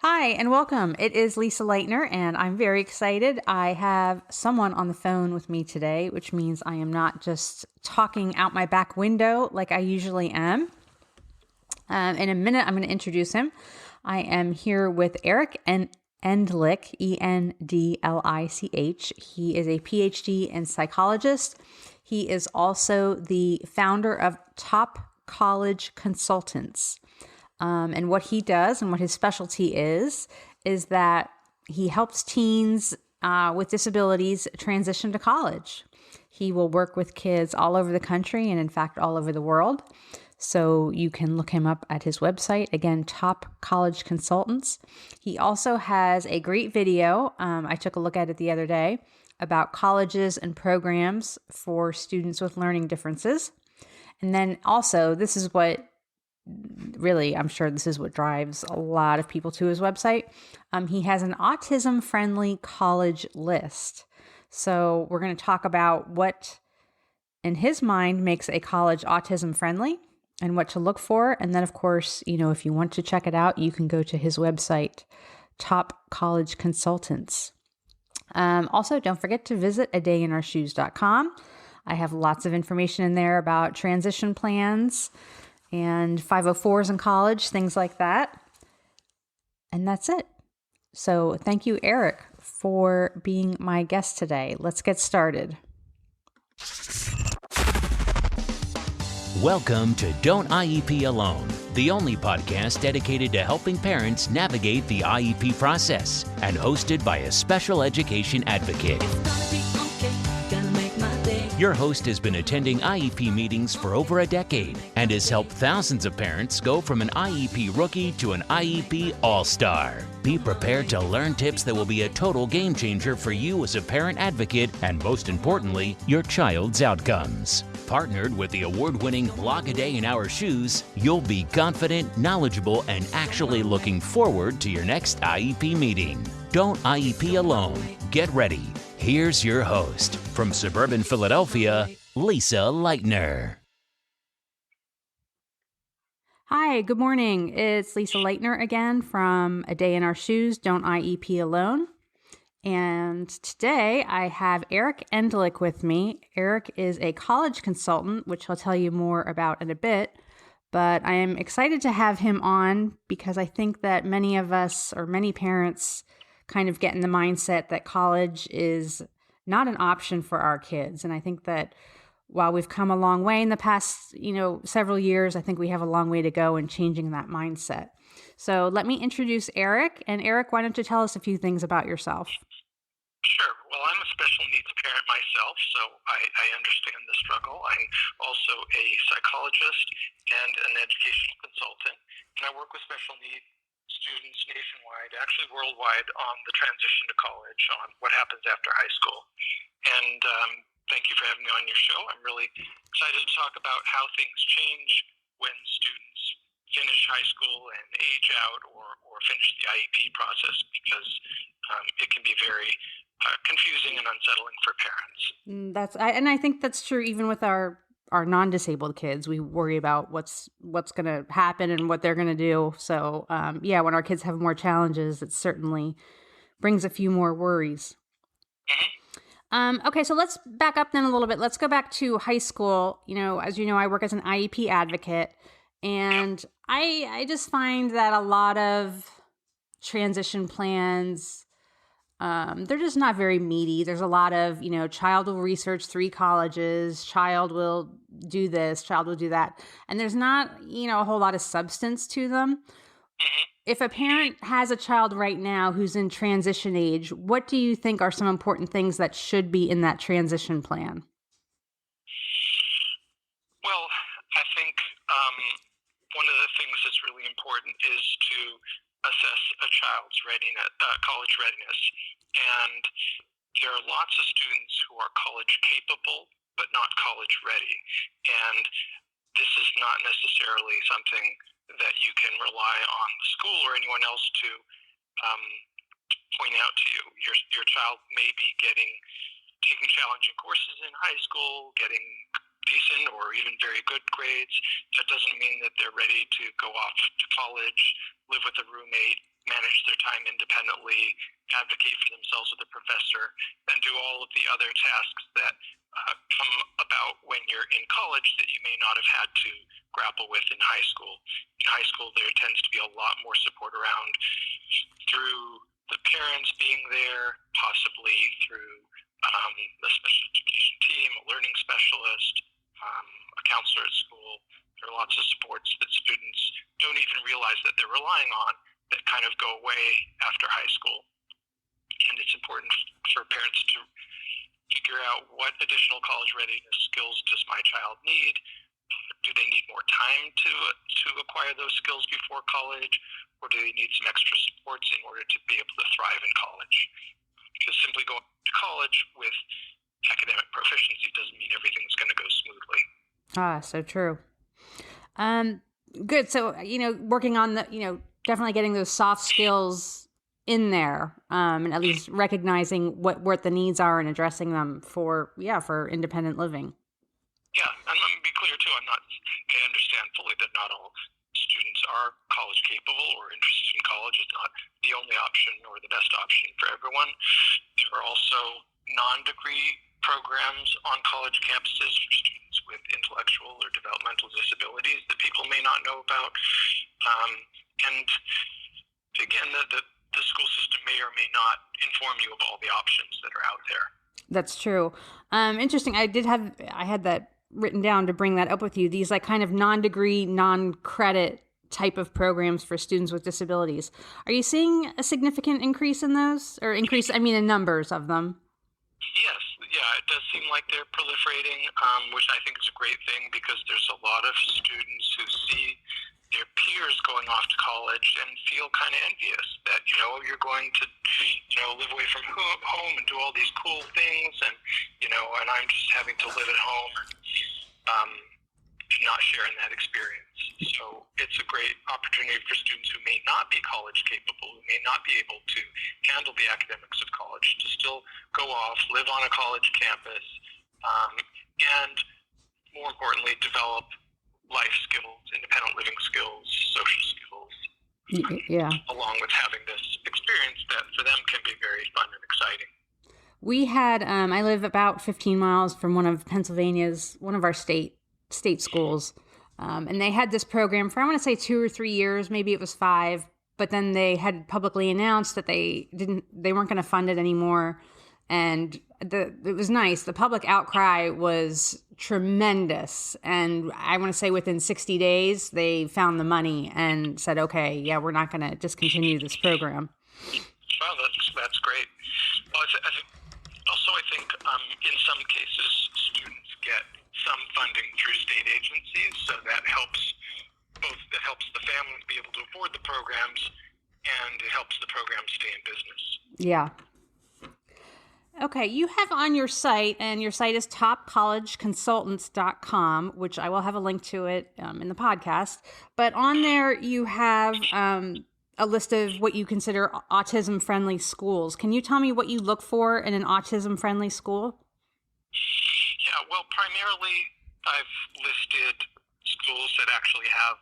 Hi, and welcome. It is Lisa Leitner, and I'm very excited. I have someone on the phone with me today, which means I am not just talking out my back window like I usually am. In a minute, I'm going to introduce him. I am here with Eric Endlich, Endlich. He is a Ph.D. in psychologist. He is also the founder of Top College Consultants. And what he does and what his specialty is that he helps teens with disabilities transition to college. He will work with kids all over the country and, in fact, all over the world. So you can look him up at his website, again, Top College Consultants. He also has a great video. I took a look at it the other day about colleges and programs for students with learning differences. And then also, this is what really, I'm sure this is what drives a lot of people to his website. He has an autism-friendly college list. So we're going to talk about what, in his mind, makes a college autism-friendly and what to look for. And then, of course, if you want to check it out, you can go to his website, Top College Consultants. Also, don't forget to visit adayinourshoes.com. I have lots of information in there about transition plans and 504s in college, things like that. And that's it. So thank you, Eric, for being my guest today. Let's get started. Welcome to Don't IEP Alone, the only podcast dedicated to helping parents navigate the IEP process and hosted by a special education advocate. Your host has been attending IEP meetings for over a decade and has helped thousands of parents go from an IEP rookie to an IEP all-star. Be prepared to learn tips that will be a total game changer for you as a parent advocate and, most importantly, your child's outcomes. Partnered with the award-winning blog A Day in Our Shoes, you'll be confident, knowledgeable, and actually looking forward to your next IEP meeting. Don't IEP alone. Get ready. Here's your host, from suburban Philadelphia, Lisa Leitner. Hi, good morning. It's Lisa Leitner again from A Day in Our Shoes, Don't IEP Alone. And today I have Eric Endlich with me. Eric is a college consultant, which I'll tell you more about in a bit. But I am excited to have him on because I think that many of us, or many parents, kind of get in the mindset that college is not an option for our kids. And I think that while we've come a long way in the past, several years, I think we have a long way to go in changing that mindset. So let me introduce Eric. And Eric, why don't you tell us a few things about yourself? Sure. Well, I'm a special needs parent myself, so I understand the struggle. I'm also a psychologist and an educational consultant, and I work with special needs students nationwide, actually worldwide, on the transition to college, on what happens after high school. And thank you for having me on your show. I'm really excited to talk about how things change when students finish high school and age out or finish the IEP process, because it can be very confusing and unsettling for parents. And I think that's true even with our non-disabled kids. We worry about what's going to happen and what they're going to do. So, when our kids have more challenges, it certainly brings a few more worries. Mm-hmm. Okay, so let's back up then a little bit. Let's go back to high school. As you know, I work as an IEP advocate, and I just find that a lot of transition plans, they're just not very meaty. There's a lot of, child will research 3 colleges, child will do this, child will do that. And there's not, a whole lot of substance to them. Mm-hmm. If a parent has a child right now who's in transition age, what do you think are some important things that should be in that transition plan? Well, I think one of the things that's really important is to assess a child's college readiness. And there are lots of students who are college capable, but not college ready. And this is not necessarily something that you can rely on the school or anyone else to point out to you. Your child may be taking challenging courses in high school, getting decent or even very good grades. That doesn't mean that they're ready to go off to college, live with a roommate, manage their time independently, advocate for themselves with a professor, and do all of the other tasks that come about when you're in college that you may not have had to grapple with in high school. In high school, there tends to be a lot more support around through the parents being there, possibly through the special education team, a learning specialist, a counselor at school. There are lots of supports that students don't even realize that they're relying on that kind of go away after high school. And it's important for parents to figure out what additional college readiness skills does my child need. Do they need more time to acquire those skills before college, or do they need some extra supports in order to be able to thrive in college? Because simply going to college with academic proficiency doesn't mean everything's going to go smoothly. So true. Good. So, working on definitely getting those soft skills in there, and at least recognizing what the needs are and addressing them for independent living. Yeah, and let me be clear too. I understand fully that not all students are college capable or interested in college. It's not the only option or the best option for everyone. There are also non-degree programs on college campuses for students with intellectual or developmental disabilities that people may not know about. And again, the school system may or may not inform you of all the options that are out there. That's true. Interesting. I had that written down to bring that up with you. These like kind of non-degree, non-credit type of programs for students with disabilities. Are you seeing a significant increase in those, or in numbers of them? Yes. Yeah, it does seem like they're proliferating, which I think is a great thing because there's a lot of students who see their peers going off to college and feel kind of envious that, you're going to, live away from home and do all these cool things and I'm just having to live at home and not sharing that experience. So it's a great opportunity for students who may not be college capable, who may not be able to handle the academics of college, to still go off, live on a college campus, and more importantly, develop life skills, independent living skills, social skills, along with having this experience that for them can be very fun and exciting. We had, I live about 15 miles from one of our state schools. And they had this program for, I want to say 2 or 3 years, maybe it was 5, but then they had publicly announced that they weren't going to fund it anymore. And it was nice. The public outcry was tremendous. And I want to say within 60 days, they found the money and said, okay, yeah, we're not going to discontinue this program. Well, that's great. Well, I think in some cases, students get some funding through state agencies, so that helps the families be able to afford the programs, and it helps the programs stay in business. Yeah. Okay, you have on your site, and your site is topcollegeconsultants.com, which I will have a link to it in the podcast. But on there, you have a list of what you consider autism-friendly schools. Can you tell me what you look for in an autism-friendly school? Yeah, well, primarily I've listed schools that actually have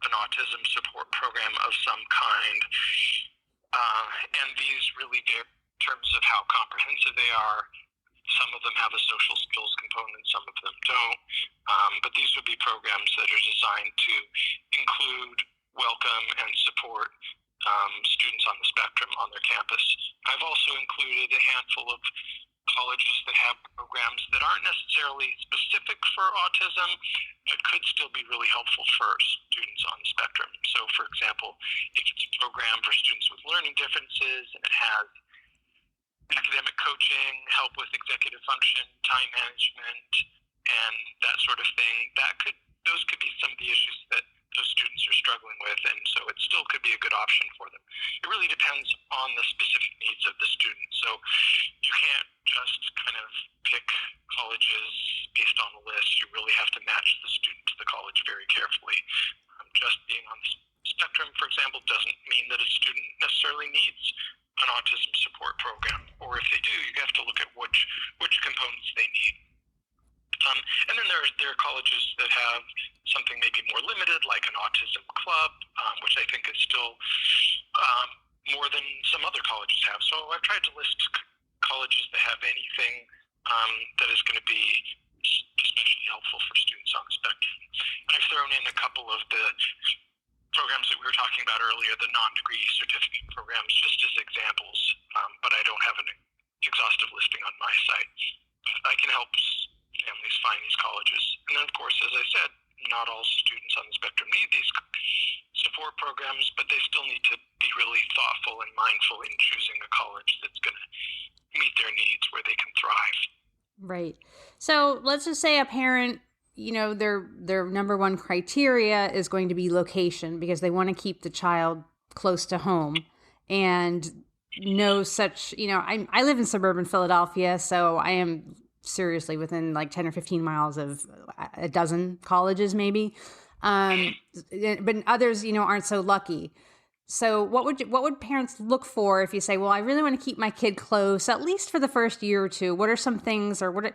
an autism support program of some kind, and these really vary in terms of how comprehensive they are. Some of them have a social skills component, some of them don't, but these would be programs that are designed to include, welcome, and support students on the spectrum on their campus. I've also included a handful of colleges that have programs that aren't necessarily specific for autism, but could still be really helpful for students on the spectrum. So, for example, if it's a program for students with learning differences and it has academic coaching, help with executive function, time management, and that sort of thing, those could be some of the issues that those students are struggling with, and so it still could be a good option for them. It really depends on the specific needs of the student. So you can't just kind of pick colleges based on a list. You really have to match the student to the college very carefully. Just being on the spectrum, for example, doesn't mean that a student necessarily needs an autism support program, or if they do, you have to look at which components they need. And then there are colleges that have something maybe more limited, like an autism club, which I think is still more than some other colleges have. So I've tried to list colleges that have anything that is going to be especially helpful for students on the spectrum. I've thrown in a couple of the programs that we were talking about earlier, the non-degree certificate programs, just as examples, but I don't have an exhaustive listing on my site. I can help families find these colleges. And then, of course, as I said, not all students on the spectrum need these support programs, but they still need to be really thoughtful and mindful in choosing a college that's going to meet their needs, where they can thrive. Right. So let's just say a parent, their number one criteria is going to be location because they want to keep the child close to home, and no such, I live in suburban Philadelphia, so I am seriously within like 10 or 15 miles of a dozen colleges maybe. But others, aren't so lucky. So what would parents look for if you say, well, I really want to keep my kid close, at least for the first year or two? What are some things, or what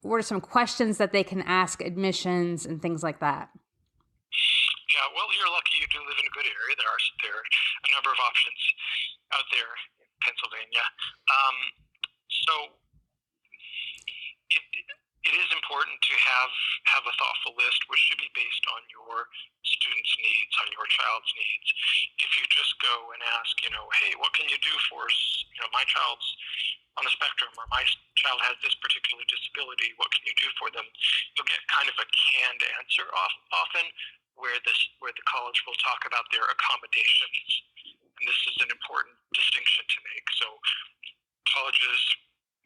are some questions that they can ask admissions and things like that? Yeah, well, you're lucky you do live in a good area. There are a number of options out there in Pennsylvania. So it is important to have a thoughtful list, which should be based on your students' needs, on your child's needs. If you just go and ask, hey, what can you do for, my child's on the spectrum, or my child has this particular disability, what can you do for them? You'll get kind of a canned answer often, where the college will talk about their accommodations. And this is an important distinction to make. So colleges,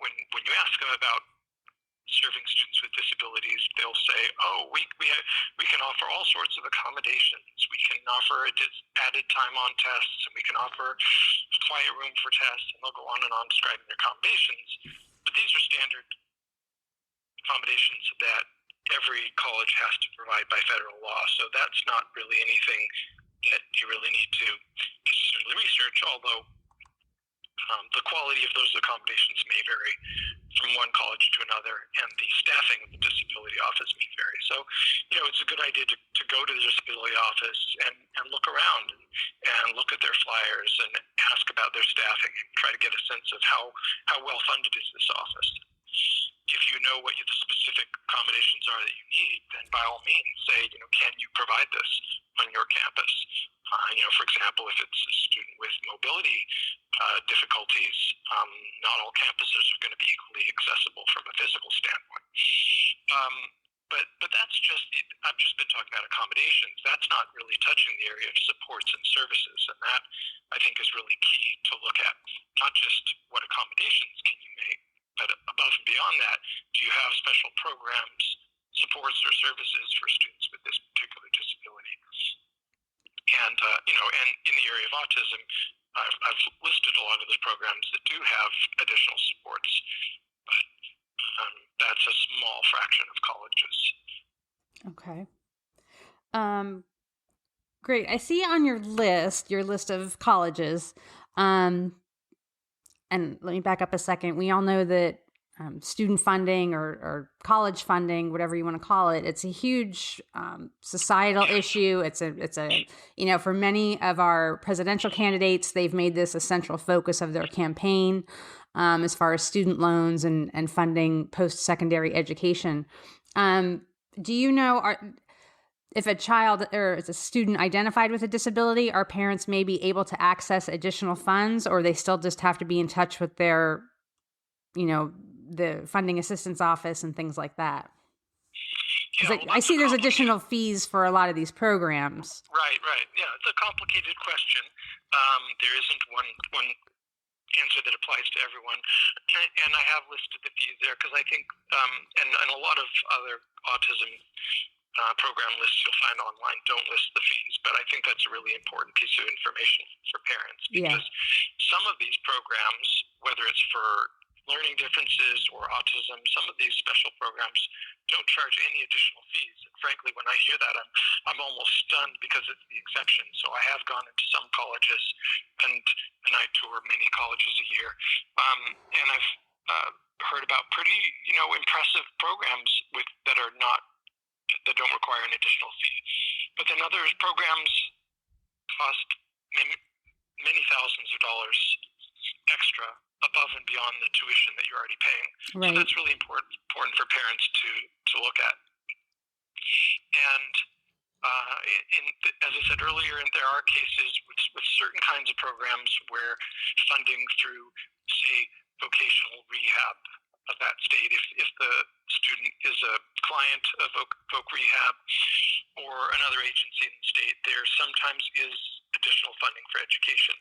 when you ask them about serving students with disabilities, they'll say, oh, we can offer all sorts of accommodations. We can offer added time on tests, and we can offer a quiet room for tests, and they'll go on and on describing their accommodations. But these are standard accommodations that every college has to provide by federal law. So that's not really anything that you really need to necessarily research, although the quality of those accommodations may vary from one college to another, and the staffing of the disability office may vary. So, it's a good idea to go to the disability office and look around and look at their flyers and ask about their staffing and try to get a sense of how well funded is this office. If you know what the specific accommodations are that you need, then by all means say, can you provide this on your campus? For example, if it's a student with mobility difficulties, not all campuses are going to be equally accessible from a physical standpoint. But that's I've just been talking about accommodations. That's not really touching the area of supports and services, and that I think is really key to look at. Not just what accommodations can you make, but above and beyond that, do you have special programs, supports, or services for students with this particular disability? And and in the area of autism, I've listed a lot of those programs that do have additional supports, but that's a small fraction of colleges. Okay. Great. I see on your list of colleges, and let me back up a second. We all know that student funding or college funding, whatever you want to call it, it's a huge societal issue. It's a for many of our presidential candidates, they've made this a central focus of their campaign as far as student loans and funding post-secondary education. Do you know, if a child or is a student identified with a disability, are parents maybe able to access additional funds, or they still just have to be in touch with their, the funding assistance office and things like that? I see there's additional fees for a lot of these programs. Right. Yeah, it's a complicated question. There isn't one answer that applies to everyone, and I have listed the fees there because I think, and a lot of other autism program lists you'll find online don't list the fees, but I think that's a really important piece of information for parents, because some of these programs, whether it's for learning differences or autism, some of these special programs don't charge any additional fees. And frankly, when I hear that, I'm almost stunned, because it's the exception. So I have gone into some colleges, and I tour many colleges a year, and I've heard about pretty impressive programs that don't require an additional fee. But then other programs cost many thousands of extra above and beyond the tuition that you're already paying. Right. So that's really important for parents to look at. And as I said earlier, there are cases with certain kinds of programs where funding through, say, vocational rehab of that state, if the student is a client of Voc Rehab or another agency in the state, there sometimes is additional funding for education.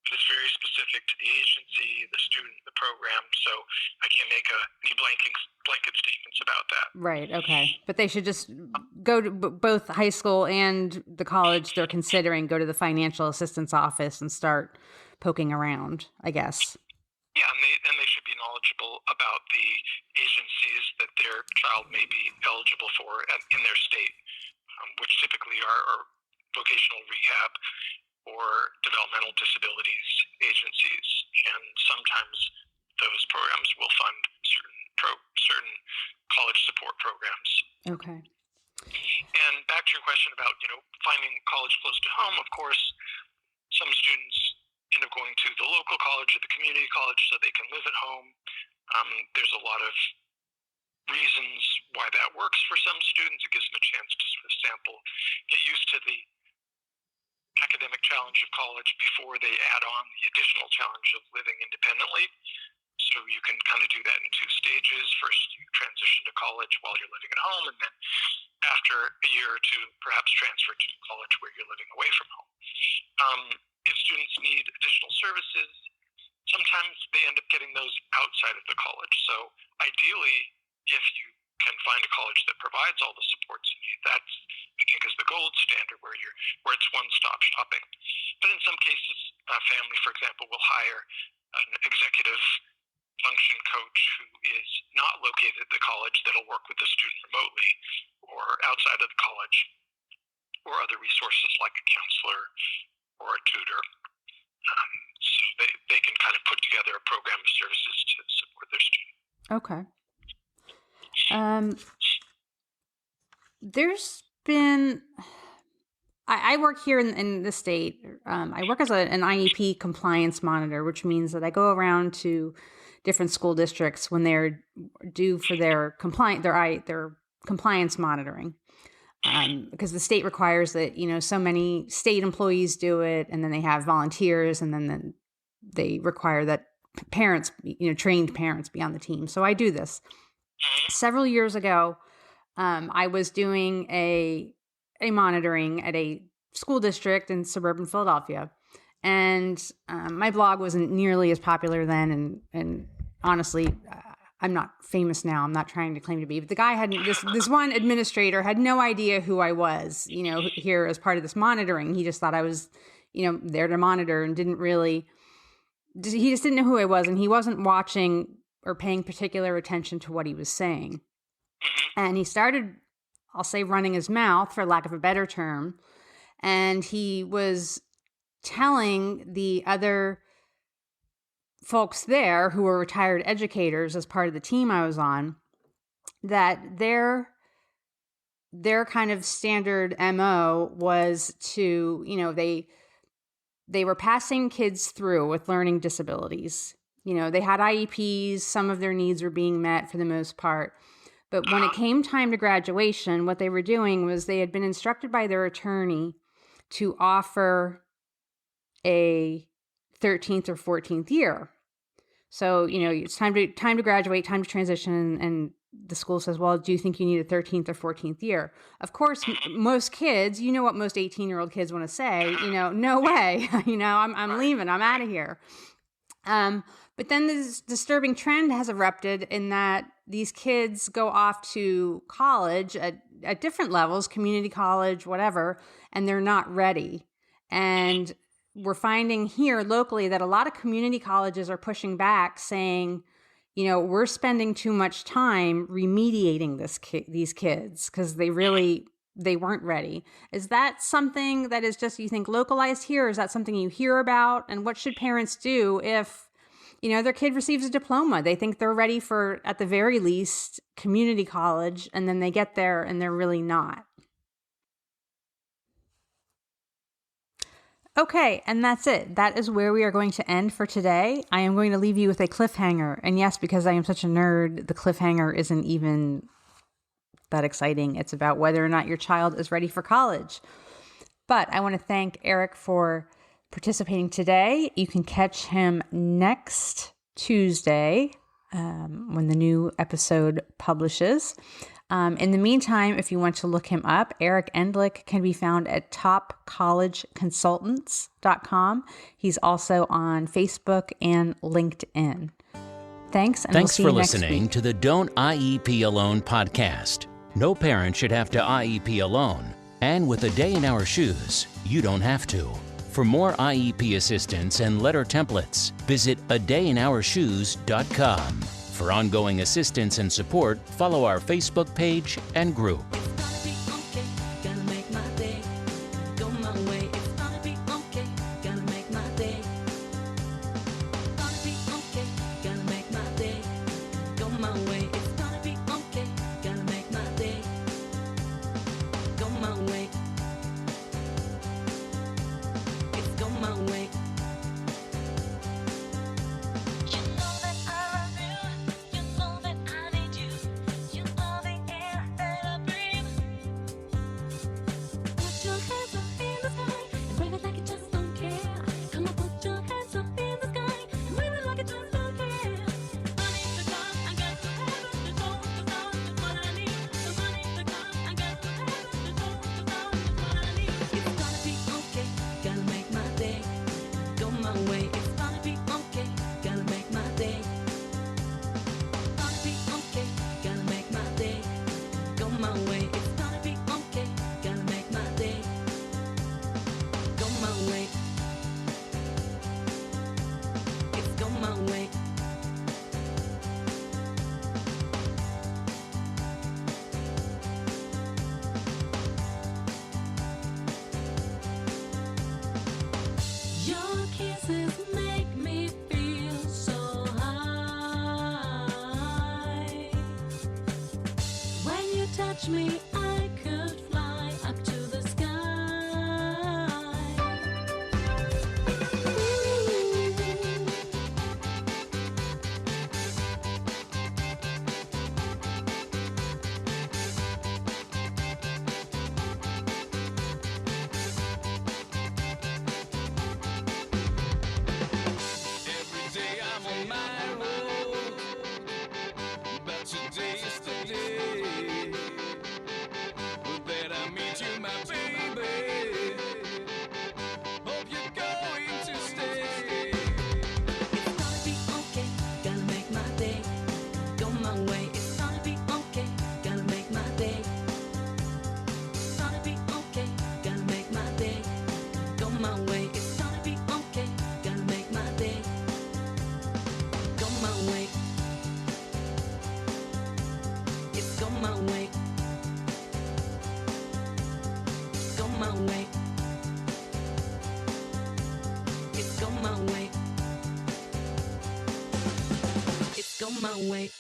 But it's very specific to the agency, the student, the program, so I can't make any blanket statements about that. Right, okay. But they should just go to both high school and the college they're considering, go to the financial assistance office and start poking around, I guess. Yeah, and they should be knowledgeable about the agencies that their child may be eligible for in their state, which typically are vocational rehab or developmental disabilities agencies, and sometimes those programs will fund certain college support programs. Okay. And back to your question about finding college close to home. Of course, some students end up going to the local college or the community college so they can live at home. There's a lot of reasons why that works for some students. It gives them a chance to sort of sample, get used to the academic challenge of college before they add on the additional challenge of living independently. So you can kind of do that in 2 stages. First, you transition to college while you're living at home, and then after a year or 2, perhaps transfer to college where you're living away from home. If students need additional services, sometimes they end up getting those outside of the college. So ideally, if you can find a college that provides all the supports you need, that's, I think, is the gold standard where it's one-stop shopping. But in some cases, a family, for example, will hire an executive function coach who is not located at the college that'll work with the student remotely or outside of the college, or other resources like a counselor or a tutor. So they can kind of put together a program of services to support their student. Okay. There's been, I work here in the state. I work as an IEP compliance monitor, which means that I go around to different school districts when they're due for their compliance monitoring. Because the state requires that, so many state employees do it, and then they have volunteers, and then they require that parents, trained parents be on the team. So I do this. Several years ago, I was doing a monitoring at a school district in suburban Philadelphia. And my blog wasn't nearly as popular then. And honestly, I'm not famous now. I'm not trying to claim to be. But the guy this one administrator had no idea who I was, here as part of this monitoring. He just thought I was, there to monitor, and he just didn't know who I was. And he wasn't watching or paying particular attention to what he was saying. And he started, I'll say, running his mouth, for lack of a better term. And he was telling the other folks there who were retired educators as part of the team I was on that their kind of standard MO was to, they were passing kids through with learning disabilities. They had IEPs, some of their needs were being met for the most part. But when it came time to graduation, what they were doing was they had been instructed by their attorney to offer a 13th or 14th year. So, it's time to graduate, time to transition, and the school says, well, do you think you need a 13th or 14th year? Of course, most kids, what most 18-year-old kids want to say, no way, I'm leaving, I'm out of here. But then this disturbing trend has erupted in that these kids go off to college at different levels, community college, whatever, and they're not ready. And we're finding here locally that a lot of community colleges are pushing back, saying, we're spending too much time remediating these kids because they weren't ready. Is that something that is just, you think, localized here? Or is that something you hear about? And what should parents do if, their kid receives a diploma? They think they're ready for, at the very least, community college, and then they get there and they're really not. Okay, and that's it. That is where we are going to end for today. I am going to leave you with a cliffhanger. And yes, because I am such a nerd, the cliffhanger isn't even that exciting. It's about whether or not your child is ready for college. But I want to thank Eric for participating today. You can catch him next Tuesday when the new episode publishes. In the meantime, if you want to look him up, Eric Endlich can be found at topcollegeconsultants.com. He's also on Facebook and LinkedIn. Thanks, and Thanks we'll see for you next listening week. to the Don't IEP Alone podcast. No parent should have to IEP alone. And with a day in our shoes, you don't have to. For more IEP assistance and letter templates, visit adayinourshoes.com. For ongoing assistance and support, follow our Facebook page and group. Me, I could fly up to the sky. Every day I'm on my road, but today is the day that I meet you, my baby. Hope you're going to stay. It's gonna be okay, gonna make my day. Go my way, it's gonna be okay, gonna make my day. It's gonna be okay, gonna make my day. Go my way, it's gonna be okay, gonna make my day. Go my way. It's go my way. My way. It's go my way. It's go my way.